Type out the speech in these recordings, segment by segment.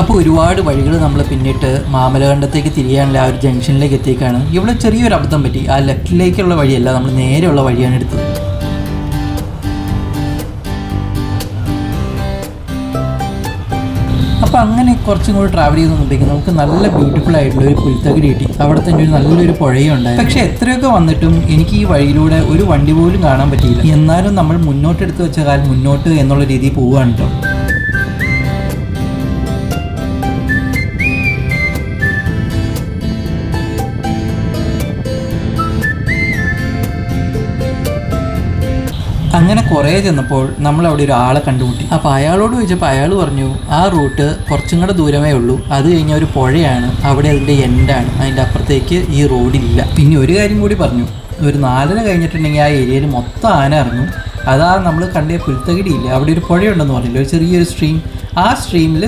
അപ്പോൾ ഒരുപാട് വഴികൾ നമ്മൾ പിന്നിട്ട് മാമലകണ്ടത്തേക്ക് തിരിയാനുള്ള ആ ഒരു ജംഗ്ഷനിലേക്ക് എത്തിയേക്കാണ്. ഇവിടെ ചെറിയൊരു അബദ്ധം പറ്റി. ആ ലെഫ്റ്റിലേക്കുള്ള വഴിയല്ല, നമ്മൾ നേരെയുള്ള വഴിയാണ് എടുത്തത്. അപ്പോൾ അങ്ങനെ കുറച്ചും കൂടി ട്രാവൽ ചെയ്ത് നോക്കുമ്പോഴേക്കും നമുക്ക് നല്ല ബ്യൂട്ടിഫുൾ ആയിട്ടുള്ള ഒരു പുൽത്തകിടി കിട്ടി. അവിടെ തന്നെ ഒരു നല്ലൊരു പുഴയും ഉണ്ടായി. പക്ഷേ എത്രയൊക്കെ വന്നിട്ടും എനിക്ക് ഈ വഴിയിലൂടെ ഒരു വണ്ടി പോലും കാണാൻ പറ്റിയില്ല. എന്നാലും നമ്മൾ മുന്നോട്ടെടുത്ത് വെച്ച കാലം മുന്നോട്ട് എന്നുള്ള രീതിയിൽ പോവുകയാണ് കേട്ടോ. അങ്ങനെ കുറേ ചെന്നപ്പോൾ നമ്മൾ അവിടെ ഒരാളെ കണ്ടുമുട്ടി. അപ്പോൾ അയാളോട് ചോദിച്ചപ്പോൾ അയാൾ പറഞ്ഞു ആ റൂട്ട് കുറച്ചും കൂടെ ദൂരമേ ഉള്ളൂ, അത് കഴിഞ്ഞാൽ ഒരു പുഴയാണ്, അവിടെ അതിൻ്റെ എൻഡാണ്, അതിൻ്റെ അപ്പുറത്തേക്ക് ഈ റോഡില്ല. പിന്നെ ഒരു കാര്യം കൂടി പറഞ്ഞു, ഒരു 4:30 കഴിഞ്ഞിട്ടുണ്ടെങ്കിൽ ആ ഏരിയയിൽ മൊത്തം ആന ഇറങ്ങും. അതാ നമ്മൾ കണ്ടേ പുൽത്തകിടിയില്ല, അവിടെ ഒരു പുഴയുണ്ടെന്ന് പറഞ്ഞില്ല, ഒരു ചെറിയൊരു സ്ട്രീം. ആ സ്ട്രീമിൽ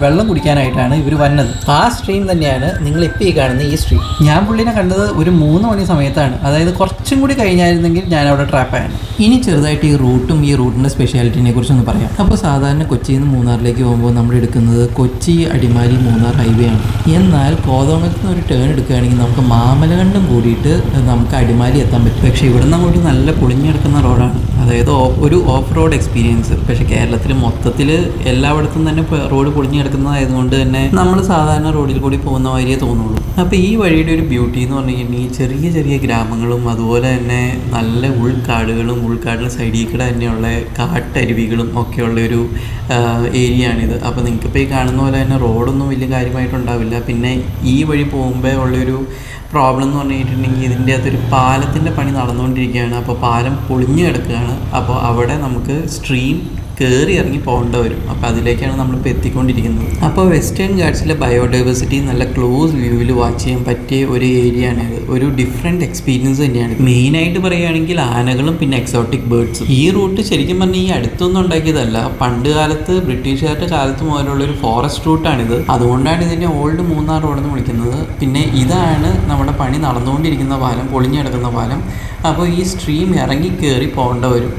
വെള്ളം കുടിക്കാനായിട്ടാണ് ഇവർ വന്നത്. ആ സ്ട്രീം തന്നെയാണ് നിങ്ങളിപ്പോൾ ഈ കാണുന്ന ഈ സ്ട്രീം. ഞാൻ പുള്ളിനെ കണ്ടത് ഒരു 3 മണി സമയത്താണ്. അതായത് കുറച്ചും കൂടി കഴിഞ്ഞായിരുന്നെങ്കിൽ ഞാൻ അവിടെ ട്രാപ്പായാണ്. ഇനി ചെറുതായിട്ട് ഈ റൂട്ടും ഈ റൂട്ടിൻ്റെ സ്പെഷ്യാലിറ്റിനെ കുറിച്ചൊന്ന് പറയാം. അപ്പോൾ സാധാരണ കൊച്ചിയിൽ നിന്ന് മൂന്നാറിലേക്ക് പോകുമ്പോൾ നമ്മൾ എടുക്കുന്നത് കൊച്ചി അടിമാലി മൂന്നാർ ഹൈവേ ആണ്. എന്നാൽ കോതമംഗലത്ത് നിന്ന് ഒരു ടേൺ എടുക്കുകയാണെങ്കിൽ നമുക്ക് മാമലകണ്ടം കൂടിയിട്ട് നമുക്ക് അടിമാലി എത്താൻ പറ്റും. പക്ഷേ ഇവിടെ നിന്ന് അങ്ങോട്ട് നല്ല പൊളിഞ്ഞെടുക്കുന്ന റോഡാണ്, അതായത് ഒരു ഓഫ് റോഡ് എക്സ്പീരിയൻസ്. പക്ഷേ കേരളത്തിൽ മൊത്തത്തിൽ എല്ലായിടത്തും തന്നെ റോഡ് പൊളിഞ്ഞു കിടക്കുന്നതായതുകൊണ്ട് തന്നെ നമ്മൾ സാധാരണ റോഡിൽ കൂടി പോകുന്ന മാതിരിയേ തോന്നുള്ളൂ. അപ്പോൾ ഈ വഴിയുടെ ഒരു ബ്യൂട്ടി എന്ന് പറഞ്ഞു കഴിഞ്ഞാൽ ചെറിയ ചെറിയ ഗ്രാമങ്ങളും അതുപോലെ തന്നെ നല്ല ഉൾക്കാടുകളും ഉൾക്കാടിന് സൈഡിൽ കൂടെ തന്നെയുള്ള കാട്ടരുവികളും ഒക്കെയുള്ള ഒരു ഏരിയ ആണിത്. അപ്പോൾ നിങ്ങൾക്കിപ്പോൾ ഈ കാണുന്ന പോലെ തന്നെ റോഡൊന്നും വലിയ കാര്യമായിട്ടുണ്ടാവില്ല. പിന്നെ ഈ വഴി പോകുമ്പോൾ ഉള്ളൊരു പ്രോബ്ലം എന്ന് പറഞ്ഞിട്ടുണ്ടെങ്കിൽ ഇതിൻ്റെ അകത്തൊരു പാലത്തിൻ്റെ പണി നടന്നുകൊണ്ടിരിക്കുകയാണ്. അപ്പോൾ പാലം പൊളിഞ്ഞു കിടക്കുകയാണ്. അപ്പോൾ അവിടെ നമുക്ക് സ്ട്രീം കയറി ഇറങ്ങി പോകേണ്ട വരും. അപ്പോൾ അതിലേക്കാണ് നമ്മളിപ്പോൾ എത്തിക്കൊണ്ടിരിക്കുന്നത്. അപ്പോൾ വെസ്റ്റേൺ ഗാർഡ്സിലെ ബയോഡൈവേഴ്സിറ്റി നല്ല ക്ലോസ് വ്യൂവിൽ വാച്ച് ചെയ്യാൻ പറ്റിയ ഒരു ഏരിയ ആണിത്. ഒരു ഡിഫറെൻറ്റ് എക്സ്പീരിയൻസ് തന്നെയാണ്. മെയിനായിട്ട് പറയുകയാണെങ്കിൽ ആനകളും പിന്നെ എക്സോട്ടിക് ബേർഡ്സും. ഈ റൂട്ട് ശരിക്കും പറഞ്ഞാൽ ഈ അടുത്തൊന്നും ഉണ്ടാക്കിയതല്ല, പണ്ട് കാലത്ത് ബ്രിട്ടീഷുകാരുടെ കാലത്ത് മുതലുള്ളൊരു ഫോറസ്റ്റ് റൂട്ടാണിത്. അതുകൊണ്ടാണ് ഇതിനെ ഓൾഡ് മൂന്നാർ റോഡെന്ന് വിളിക്കുന്നത്. പിന്നെ ഇതാണ് നമ്മുടെ പണി നടന്നുകൊണ്ടിരിക്കുന്ന പാലം, പൊളിഞ്ഞു കിടക്കുന്ന പാലം. അപ്പോൾ ഈ സ്ട്രീം ഇറങ്ങി കയറി പോകേണ്ട വരും.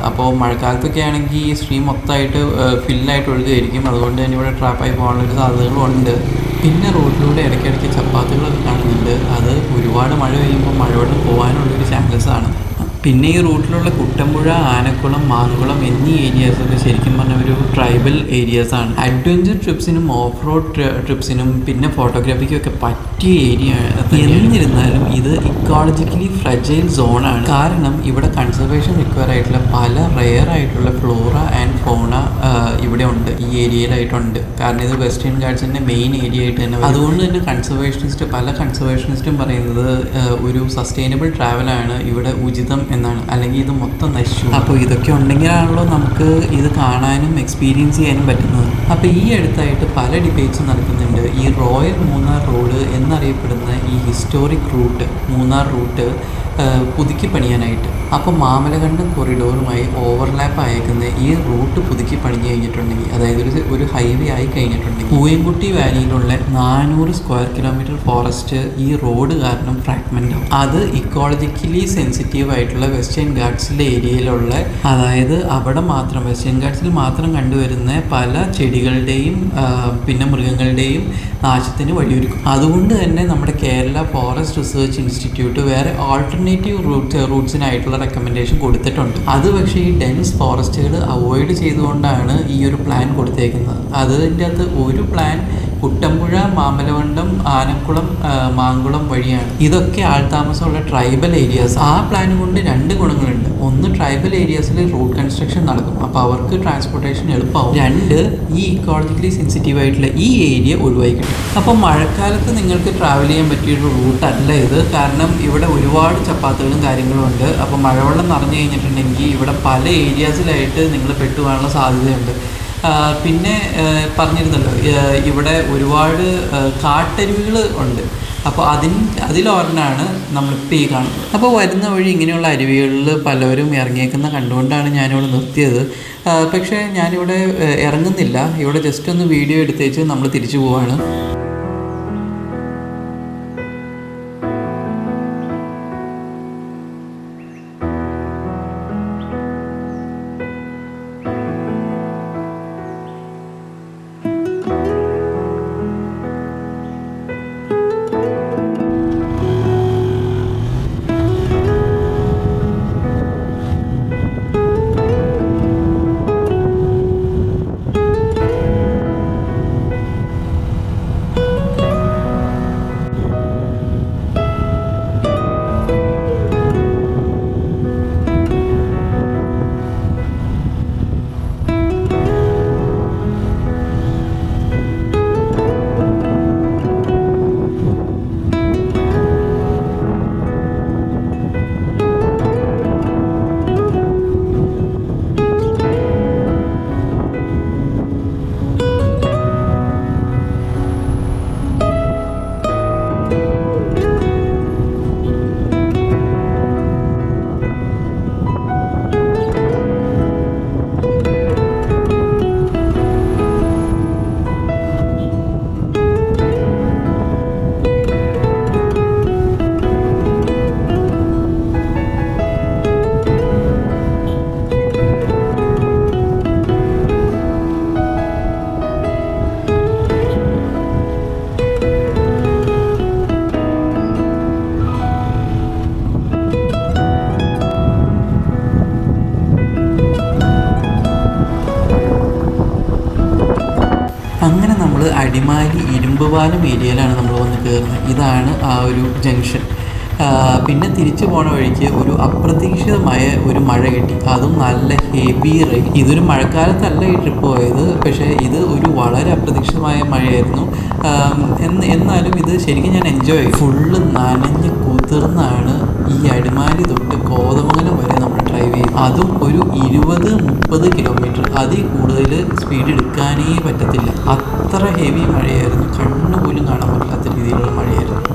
അപ്പോൾ മഴക്കാലത്തൊക്കെ ആണെങ്കിൽ ഈ സ്ട്രീം മൊത്തമായിട്ട് ഫില്ലായിട്ട് ഒഴുകുമായിരിക്കും. അതുകൊണ്ട് തന്നെ ഇവിടെ ട്രാപ്പായി പോകാനുള്ളൊരു സാധ്യതകളുണ്ട്. പിന്നെ റോഡിലൂടെ ഇടയ്ക്കിടയ്ക്ക് ചപ്പാത്തുകളൊക്കെ കാണുന്നുണ്ട്. അത് ഒരുപാട് മഴ പെയ്യുമ്പോൾ മഴവെള്ളം പോകാനുള്ളൊരു ചാൻസസാണ്. പിന്നെ ഈ റൂട്ടിലുള്ള കുട്ടമ്പുഴ, ആനക്കുളം, മാങ്കുളം എന്നീ ഏരിയാസൊക്കെ ശരിക്കും പറഞ്ഞ ഒരു ട്രൈബൽ ഏരിയാസാണ്. അഡ്വഞ്ചർ ട്രിപ്സിനും ഓഫ് റോഡ് ട്രിപ്സിനും പിന്നെ ഫോട്ടോഗ്രാഫിക്കും ഒക്കെ പറ്റിയ ഏരിയ. എന്നിരുന്നാലും ഇത് ഇക്കോളജിക്കലി ഫ്രജൈൽ സോണാണ്. കാരണം ഇവിടെ കൺസർവേഷൻ റിക്വയർ ആയിട്ടുള്ള പല റെയർ ആയിട്ടുള്ള ഫ്ലോറ ആൻഡ് ഫൗണ ഇവിടെ ഉണ്ട്, ഈ ഏരിയയിലായിട്ടുണ്ട്. കാരണം ഇത് വെസ്റ്റേൺ ഗാർഡ്സിൻ്റെ മെയിൻ ഏരിയ ആയിട്ട് തന്നെ. അതുകൊണ്ട് തന്നെ പല കൺസർവേഷനിസ്റ്റും പറയുന്നത് ഒരു സസ്റ്റൈനബിൾ ട്രാവലാണ് ഇവിടെ ഉചിതം എന്നാണ്. അല്ലെങ്കിൽ ഇത് മൊത്തം നശിച്ചു. അപ്പോൾ ഇതൊക്കെ ഉണ്ടെങ്കിലാണല്ലോ നമുക്ക് ഇത് കാണാനും എക്സ്പീരിയൻസ് ചെയ്യാനും പറ്റുന്നത്. അപ്പോൾ ഈ അടുത്തായിട്ട് പല ഡിബേറ്റ്സും നടക്കുന്നുണ്ട്. ഈ റോയൽ മൂന്നാർ റോഡ് എന്നറിയപ്പെടുന്ന ഈ ഹിസ്റ്റോറിക് റൂട്ട്, മൂന്നാർ റൂട്ട് പുതുക്കി പണിയാനായിട്ട്. അപ്പോൾ മാമലകണ്ടം കൊറിഡോറുമായി ഓവർലാപ്പ് ആയേക്കുന്ന ഈ റൂട്ട് പുതുക്കി പണിഞ്ഞു കഴിഞ്ഞിട്ടുണ്ടെങ്കിൽ, അതായത് ഒരു ഹൈവേ ആയി കഴിഞ്ഞിട്ടുണ്ടെങ്കിൽ പൂയംകുട്ടി വാലിയിലുള്ള 400 സ്ക്വയർ കിലോമീറ്റർ ഫോറസ്റ്റ് ഈ റോഡ് കാരണം ഫ്രാഗ്മെൻ്റ് ആവും. അത് ഇക്കോളജിക്കലി സെൻസിറ്റീവ് ആയിട്ടുള്ള വെസ്റ്റേൺ ഗാർഡ്സിലെ ഏരിയയിലുള്ള, അതായത് അവിടെ മാത്രം വെസ്റ്റേൺ ഗാർഡ്സിൽ മാത്രം കണ്ടുവരുന്ന പല ചെടികളുടെയും പിന്നെ മൃഗങ്ങളുടെയും നാശത്തിന് വഴിയൊരുക്കും. അതുകൊണ്ട് തന്നെ നമ്മുടെ കേരള ഫോറസ്റ്റ് റിസർച്ച് ഇൻസ്റ്റിറ്റ്യൂട്ട് വേറെ ആൾട്ടർനേറ്റീവ് റൂട്ട്സിനായിട്ടുള്ള റെക്കമെൻഡേഷൻ കൊടുത്തിട്ടുണ്ട്. അത് പക്ഷേ ഈ ഡെൻസ് ഫോറസ്റ്റുകൾ അവോയ്ഡ് ചെയ്തുകൊണ്ടാണ് ഈ ഒരു പ്ലാൻ കൊടുത്തേക്കുന്നത്. അതിൻ്റെ അകത്ത് ഒരു പ്ലാൻ കുട്ടമ്പുഴ, മാമലകണ്ടം, ആനക്കുളം, മാങ്കുളം വഴിയാണ്. ഇതൊക്കെ ആൾതാമസമുള്ള ട്രൈബൽ ഏരിയാസ്. ആ പ്ലാൻ കൊണ്ട് 2 ഗുണങ്ങളുണ്ട്. ഒന്ന്, ട്രൈബൽ ഏരിയാസിൽ റോഡ് കൺസ്ട്രക്ഷൻ നടക്കും, അപ്പോൾ അവർക്ക് ട്രാൻസ്പോർട്ടേഷൻ എളുപ്പമാവും. 2, ഈ ഇക്കോളജിക്കലി സെൻസിറ്റീവ് ആയിട്ടുള്ള ഈ ഏരിയ ഒഴിവായി കിട്ടും. അപ്പോൾ മഴക്കാലത്ത് നിങ്ങൾക്ക് ട്രാവൽ ചെയ്യാൻ പറ്റിയൊരു റൂട്ടല്ല ഇത്. കാരണം ഇവിടെ ഒരുപാട് ചപ്പാത്തുകളും കാര്യങ്ങളും ഉണ്ട്. അപ്പോൾ മഴവെള്ളം നിറഞ്ഞു കഴിഞ്ഞിട്ടുണ്ടെങ്കിൽ ഇവിടെ പല ഏരിയാസിലായിട്ട് നിങ്ങൾ പെട്ടുപോകാനുള്ള സാധ്യതയുണ്ട്. പിന്നെ പറഞ്ഞിരുന്നല്ലോ ഇവിടെ ഒരുപാട് കാട്ടരുവികൾ ഉണ്ട്. അപ്പോൾ അതിലൊരെണ്ണമാണ് നമ്മളിപ്പോൾ ഈ കാണുന്നത്. അപ്പോൾ വരുന്ന വഴി ഇങ്ങനെയുള്ള അരുവികളിൽ പലവരും ഇറങ്ങിയേക്കുന്ന കണ്ടുകൊണ്ടാണ് ഞാനിവിടെ നിർത്തിയത്. പക്ഷേ ഞാനിവിടെ ഇറങ്ങുന്നില്ല, ഇവിടെ ജസ്റ്റ് ഒന്ന് വീഡിയോ എടുത്തേച്ച് നമ്മൾ തിരിച്ചു പോവാണ്. അടിമാലി ഇരുമ്പുപാലം ഏരിയയിലാണ് നമ്മൾ വന്ന് കയറുന്നത്. ഇതാണ് ആ ഒരു ജംഗ്ഷൻ. പിന്നെ തിരിച്ചു പോണ വഴിക്ക് ഒരു അപ്രതീക്ഷിതമായ ഒരു മഴ കിട്ടി, അതും നല്ല ഹെവി റെയിൻ. ഇതൊരു മഴക്കാലത്തല്ല ഈ ട്രിപ്പ് പോയത്, പക്ഷേ ഇത് ഒരു വളരെ അപ്രതീക്ഷിതമായ മഴയായിരുന്നു. എന്നാലും ഇത് ശരിക്കും ഞാൻ എൻജോയ് ചെയ്തു. ഫുള്ള് നനഞ്ഞ് കുതിർന്നാണ് ഈ അടിമാലി തൊട്ട് കോതമംഗലം വരെ നമ്മൾ ഡ്രൈവ് ചെയ്തു. അതും ഒരു 20-30 കിലോമീറ്റർ, അതിൽ കൂടുതൽ സ്പീഡ് എടുക്കാനേ പറ്റത്തില്ല. അത്ര ഹെവി മഴയായിരുന്നു, കണ്ണുപോലും കാണാൻ പറ്റാത്ത രീതിയിലുള്ള മഴയായിരുന്നു.